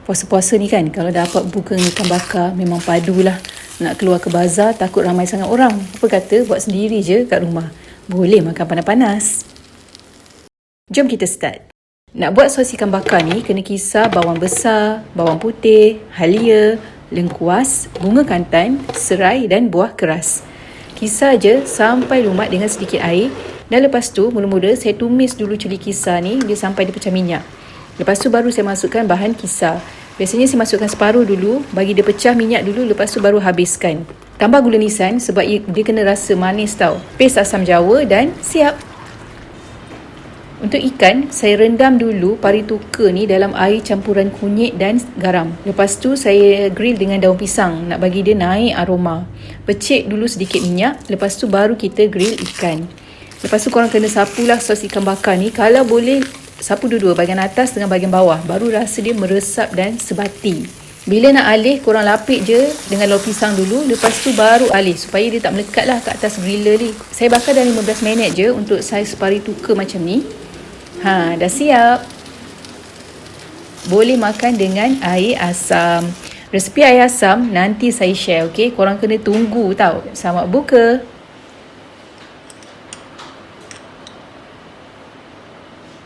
Puasa-puasa ni kan, kalau dapat buka ikan bakar memang padulah. Nak keluar ke bazar takut ramai sangat orang. Apa kata buat sendiri je kat rumah. Boleh makan panas-panas. Jom kita start. Nak buat sos ikan bakar ni, kena kisar bawang besar, bawang putih, halia, lengkuas, bunga kantan, serai dan buah keras. Kisar je sampai lumat dengan sedikit air. Dan lepas tu, mula-mula saya tumis dulu cili kisar ni dia sampai dia pecah minyak. Lepas tu baru saya masukkan bahan kisar. Biasanya saya masukkan separuh dulu, bagi dia pecah minyak dulu, lepas tu baru habiskan. Tambah gula nisan sebab dia kena rasa manis tau. Pes asam jawa dan siap. Untuk ikan, saya rendam dulu parituka ni dalam air campuran kunyit dan garam. Lepas tu saya grill dengan daun pisang nak bagi dia naik aroma. Pecik dulu sedikit minyak, lepas tu baru kita grill ikan. Lepas tu korang kena sapulah sos ikan bakar ni. Kalau boleh, sapu dua-dua, bahagian atas dengan bahagian bawah. Baru rasa dia meresap dan sebati. Bila nak alih, korang lapik je dengan daun pisang dulu. Lepas tu baru alih supaya dia tak melekat lah kat atas griller ni. Saya bakar dah 15 minit je untuk saiz parituka macam ni. Dah siap. Boleh makan dengan air asam. Resepi air asam nanti saya share, okey? Korang kena tunggu tau. Selamat buka.